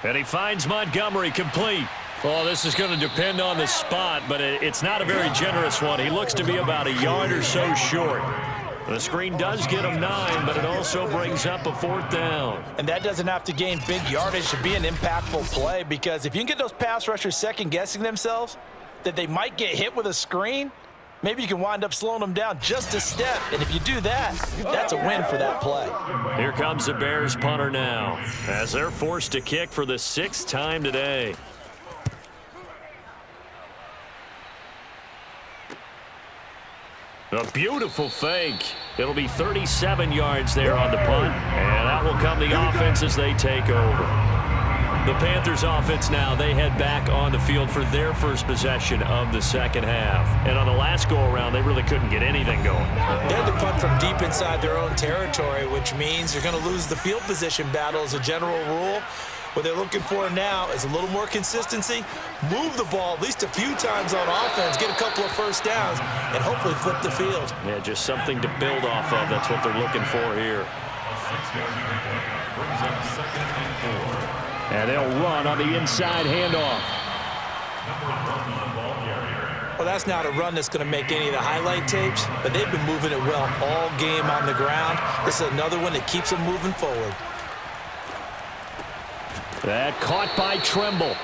And he finds Montgomery complete. Well, this is going to depend on the spot, but it's not a very generous one. He looks to be about a yard or so short. The screen does get him 9, but it also brings up a 4th down. And that doesn't have to gain big yardage to be an impactful play, because if you can get those pass rushers second-guessing themselves that they might get hit with a screen, maybe you can wind up slowing them down just a step. And if you do that, that's a win for that play. Here comes the Bears punter now, as they're forced to kick for the 6th time today. A beautiful fake. It'll be 37 yards there on the punt, and that will come the offense as they take over. The Panthers offense now, they head back on the field for their first possession of the second half. And on the last go-around, they really couldn't get anything going. They had to punt from deep inside their own territory, which means you're going to lose the field position battle as a general rule. What they're looking for now is a little more consistency, move the ball at least a few times on offense, get a couple of first downs, and hopefully flip the field. Yeah, just something to build off of. That's what they're looking for here. And they'll run on the inside handoff. Well, that's not a run that's going to make any of the highlight tapes, but they've been moving it well all game on the ground. This is another one that keeps them moving forward. That caught by Tremble.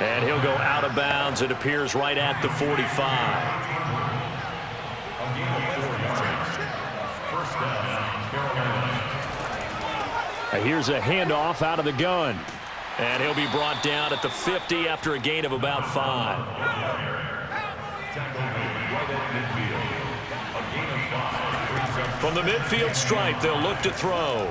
And he'll go out of bounds. It appears right at the 45. Here's a handoff out of the gun. And he'll be brought down at the 50 after a gain of about 5. From the midfield stripe, they'll look to throw.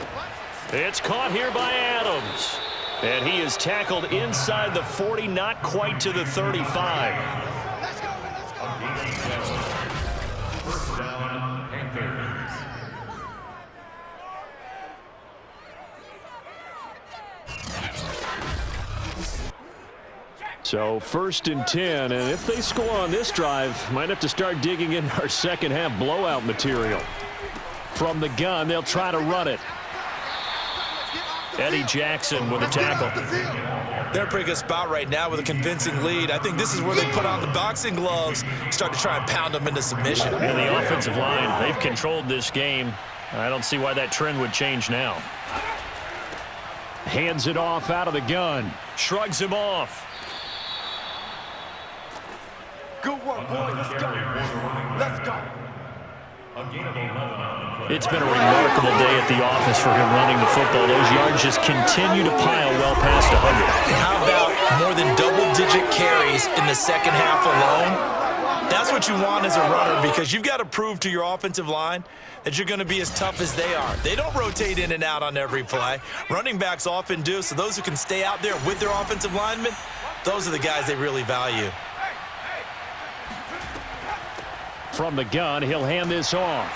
It's caught here by Adams. And he is tackled inside the 40, not quite to the 35. First down, Panthers. So 1st and 10, and if they score on this drive, might have to start digging in our second half blowout material. From the gun, they'll try to run it. Eddie Jackson with a tackle. They're in a pretty good spot right now with a convincing lead. I think this is where they put on the boxing gloves, start to try and pound them into submission. And the offensive line, they've controlled this game. I don't see why that trend would change now. Hands it off out of the gun. Shrugs him off. Good work, boys. Let's go. Let's go. It's been a remarkable day at the office for him running the football. Those yards just continue to pile well past 100. And how about more than double-digit carries in the second half alone? That's what you want as a runner, because you've got to prove to your offensive line that you're going to be as tough as they are. They don't rotate in and out on every play. Running backs often do, so those who can stay out there with their offensive linemen, those are the guys they really value. From the gun, he'll hand this off.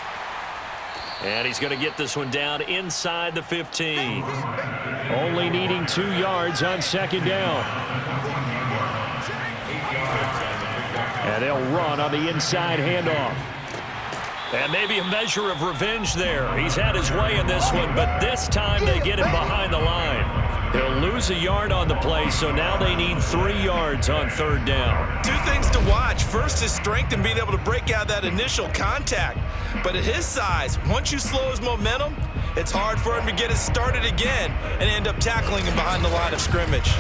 And he's going to get this one down inside the 15. Only needing 2 yards on second down. And they'll run on the inside handoff. And maybe a measure of revenge there. He's had his way in this one, but this time they get him behind the line. He'll lose a yard on the play, so now they need 3 yards on 3rd down. 2 things to watch. First, his strength and being able to break out that initial contact. But at his size, once you slow his momentum, it's hard for him to get it started again and end up tackling him behind the line of scrimmage.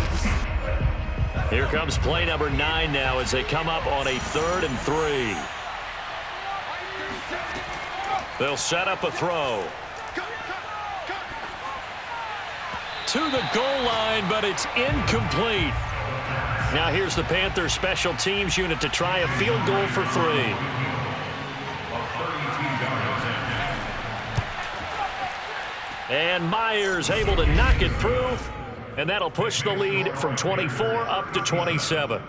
Here comes play number 9 now as they come up on a 3rd and 3. They'll set up a throw. To the goal line, but it's incomplete. Now here's the Panthers special teams unit to try a field goal for 3. And Myers able to knock it through, and that'll push the lead from 24 up to 27.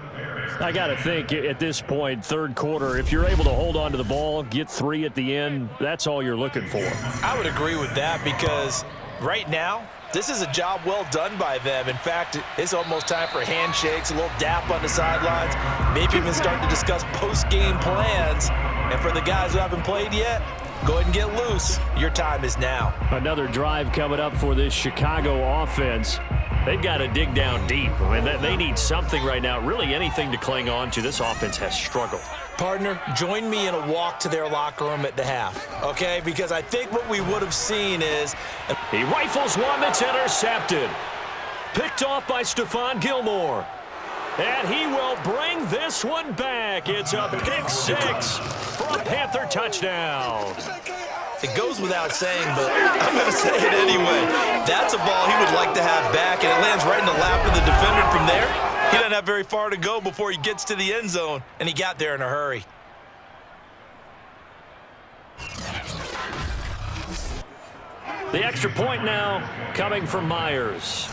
I got to think at this point, 3rd quarter, if you're able to hold on to the ball, get 3 at the end, that's all you're looking for. I would agree with that, because right now, this is a job well done by them. In fact, it's almost time for handshakes, a little dap on the sidelines, maybe even starting to discuss post-game plans. And for the guys who haven't played yet, go ahead and get loose. Your time is now. Another drive coming up for this Chicago offense. They've got to dig down deep. I mean, they need something right now, really anything to cling on to. This offense has struggled. Partner, join me in a walk to their locker room at the half, okay? Because I think what we would have seen is... He rifles one that's intercepted. Picked off by Stephon Gilmore. And he will bring this one back. It's a pick six for a Panther touchdown. It goes without saying, but I'm going to say it anyway. That's a ball he would like to have back, and it lands right in the lap of the defender from there. He doesn't have very far to go before he gets to the end zone, and he got there in a hurry. The extra point now coming from Myers.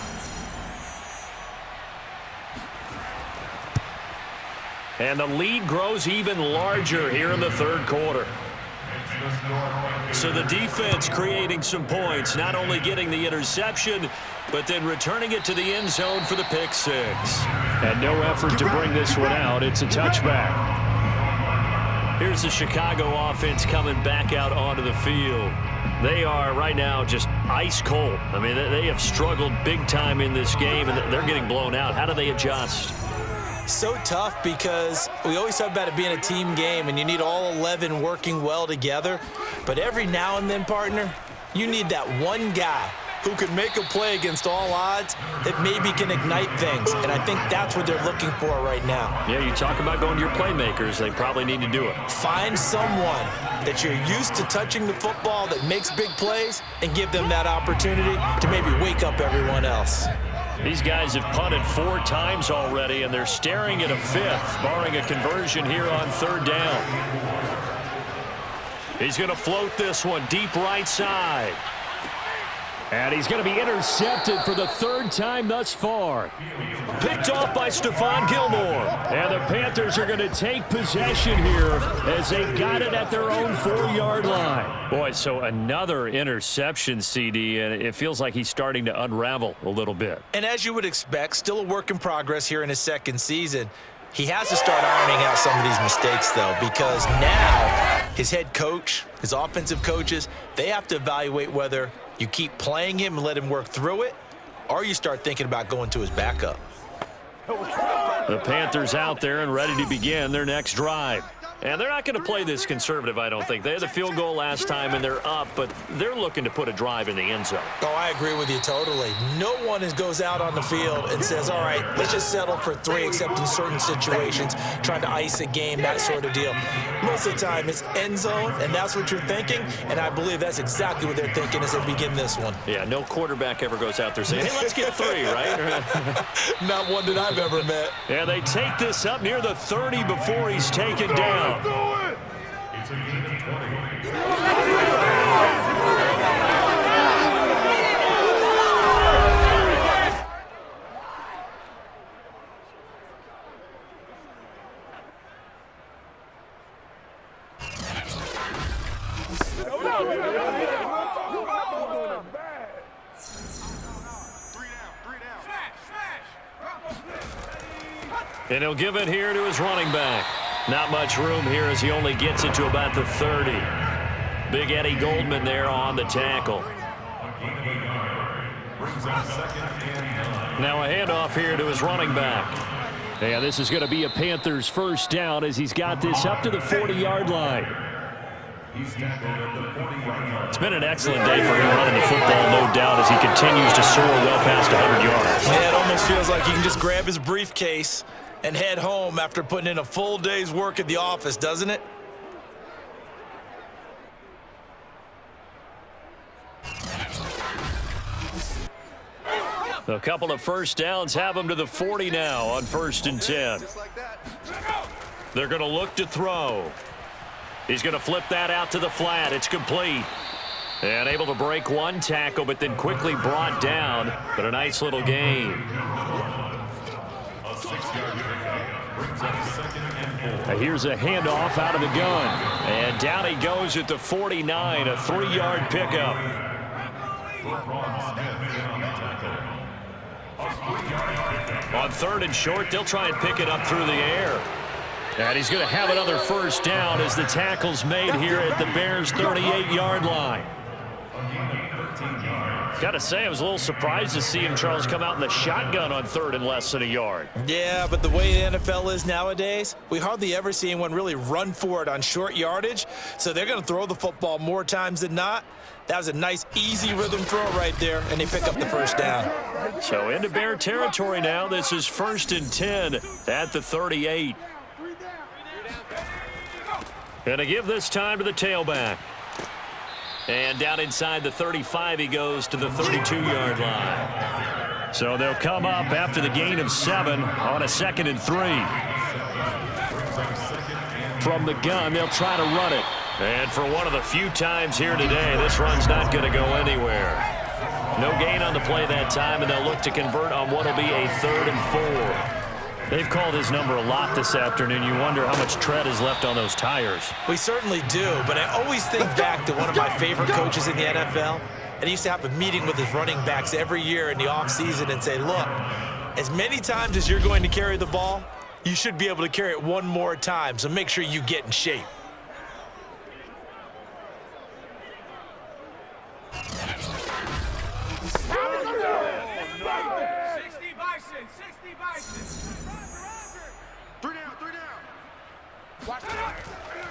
And the lead grows even larger here in the third quarter. So the defense creating some points, not only getting the interception, but then returning it to the end zone for the pick six. And no effort to bring this one out. It's a touchback. Here's the Chicago offense coming back out onto the field. They are right now just ice cold. I mean, they have struggled big time in this game, and they're getting blown out. How do they adjust? So tough because we always talk about it being a team game and you need all 11 working well together. But every now and then, partner, you need that one guy who can make a play against all odds that maybe can ignite things. And I think that's what they're looking for right now. Yeah, you talk about going to your playmakers. They probably need to do it. Find someone that you're used to touching the football that makes big plays and give them that opportunity to maybe wake up everyone else. These guys have punted 4 times already, and they're staring at a 5th, barring a conversion here on third down. He's going to float this one deep right side. And he's going to be intercepted for the 3rd time thus far. Picked off by Stephon Gilmore. And the Panthers are going to take possession here as they've got it at their own 4-yard line. Boy, so another interception, CD, and it feels like he's starting to unravel a little bit. And as you would expect, still a work in progress here in his 2nd season. He has to start ironing out some of these mistakes, though, because now his head coach, his offensive coaches, they have to evaluate whether you keep playing him and let him work through it, or you start thinking about going to his backup. The Panthers out there and ready to begin their next drive. And they're not going to play this conservative, I don't think. They had the field goal last time, and they're up, but they're looking to put a drive in the end zone. Oh, I agree with you totally. No one goes out on the field and says, all right, let's just settle for 3, except in certain situations, trying to ice a game, that sort of deal. Most of the time, it's end zone, and that's what you're thinking, and I believe that's exactly what they're thinking as they begin this one. Yeah, no quarterback ever goes out there saying, hey, let's get 3, right? Not one that I've ever met. Yeah, they take this up near the 30 before he's taken down. It's a gain of 20. And he'll give it here to his running back. Not much room here as he only gets it to about the 30. Big Eddie Goldman there on the tackle. Now a handoff here to his running back. Yeah, this is going to be a Panthers first down as he's got this up to the 40-yard line. It's been an excellent day for him running the football, no doubt, as he continues to soar well past 100 yards. Yeah, it almost feels like he can just grab his briefcase and head home after putting in a full day's work at the office, doesn't it? A couple of first downs have him to the 40 now on 1st and 10. They're going to look to throw. He's going to flip that out to the flat. It's complete. And able to break one tackle, but then quickly brought down. But a nice little gain. Here's a handoff out of the gun. And down he goes at the 49, a 3-yard pickup. On 3rd and short, they'll try and pick it up through the air. And he's going to have another first down as the tackle's made here at the Bears' 38-yard line. Got to say, I was a little surprised to see him, Charles, come out in the shotgun on 3rd and less than a yard. Yeah, but the way the NFL is nowadays, we hardly ever see anyone really run for it on short yardage. So they're going to throw the football more times than not. That was a nice, easy rhythm throw right there, and they pick up the first down. So into Bear territory now. This is 1st and 10 at the 38. Going to give this time to the tailback. And down inside the 35, he goes to the 32-yard line. So they'll come up after the gain of 7 on a 2nd and 3. From the gun, they'll try to run it. And for one of the few times here today, this run's not going to go anywhere. No gain on the play that time, and they'll look to convert on what will be a 3rd and 4. They've called his number a lot this afternoon. You wonder how much tread is left on those tires. We certainly do, but I always think back to one of my favorite coaches in the NFL. And he used to have a meeting with his running backs every year in the offseason and say, look, as many times as you're going to carry the ball, you should be able to carry it one more time, so make sure you get in shape.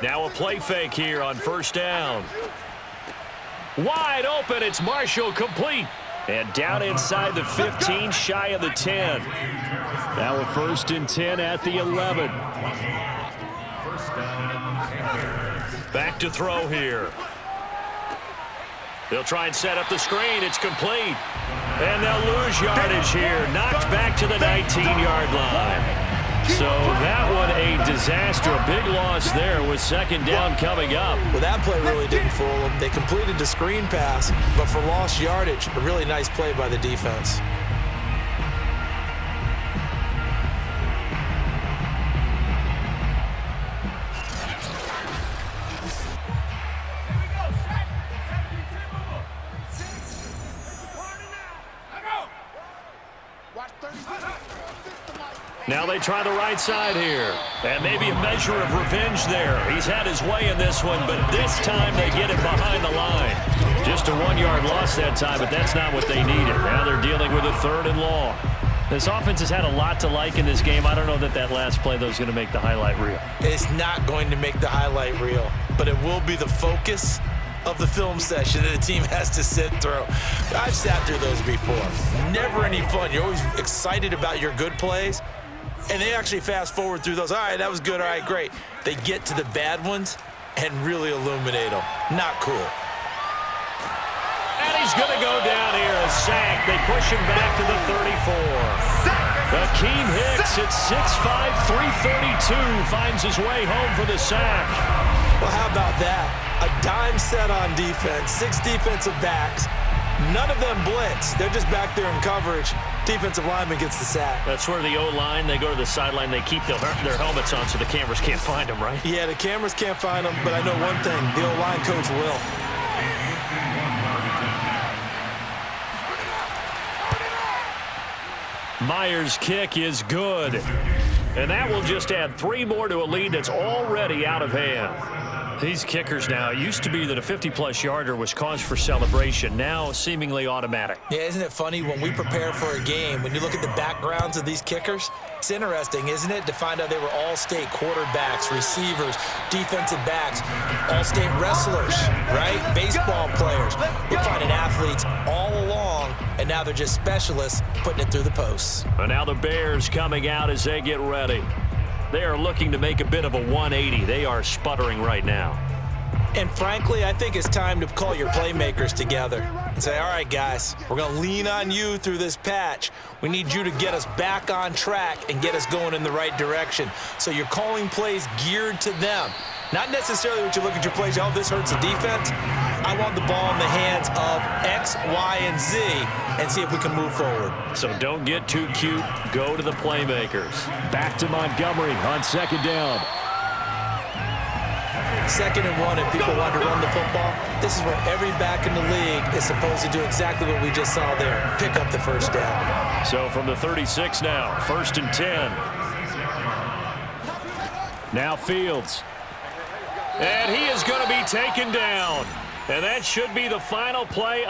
Now a play fake here on 1st down. Wide open, it's Marshall, complete. And down inside the 15, shy of the 10. Now a 1st and 10 at the 11. Back to throw here. They'll try and set up the screen. It's complete. And they'll lose yardage here. Knocked back to the 19-yard line. So that one a disaster. A big loss there with 2nd down coming up. Well, that play really didn't fool them. They completed the screen pass, but for lost yardage, a really nice play by the defense. Now they try the right side here. And maybe a measure of revenge there. He's had his way in this one, but this time they get it behind the line. Just a 1-yard loss that time, but that's not what they needed. Now they're dealing with a 3rd and long. This offense has had a lot to like in this game. I don't know that that last play, though, is going to make the highlight reel. It's not going to make the highlight reel, but it will be the focus of the film session that the team has to sit through. I've sat through those before. Never any fun. You're always excited about your good plays. And they actually fast forward through those. All right, that was good. All right, great. They get to the bad ones and really illuminate them. Not cool. And he's going to go down here, a sack. They push him back to the 34. Akeem Hicks at 6'5", 332, finds his way home for the sack. Well, how about that? A dime set on defense, 6 defensive backs. None of them blitz. They're just back there in coverage. Defensive lineman gets the sack. That's where the O-line, they go to the sideline, they keep their helmets on so the cameras can't find them, right? Yeah, the cameras can't find them, but I know one thing, the O-line coach will. Myers' kick is good. And that will just add 3 more to a lead that's already out of hand. These kickers now, it used to be that a 50-plus yarder was cause for celebration, now seemingly automatic. Yeah, isn't it funny when we prepare for a game, when you look at the backgrounds of these kickers, it's interesting, isn't it, to find out they were all-state quarterbacks, receivers, defensive backs, all-state wrestlers, right? Baseball players. We're finding athletes all along, and now they're just specialists putting it through the posts. And now the Bears coming out as they get ready. They are looking to make a bit of a 180. They are sputtering right now. And frankly, I think it's time to call your playmakers together and say, all right, guys, we're going to lean on you through this patch. We need you to get us back on track and get us going in the right direction. So you're calling plays geared to them. Not necessarily what you look at your plays, oh, this hurts the defense. I want the ball in the hands of X, Y, and Z and see if we can move forward. So don't get too cute. Go to the playmakers. Back to Montgomery on 2nd down. 2nd and 1, if people want to run the football, this is where every back in the league is supposed to do exactly what we just saw there. Pick up the first down. So from the 36 now, 1st and 10. Now Fields. And he is going to be taken down. And that should be the final play.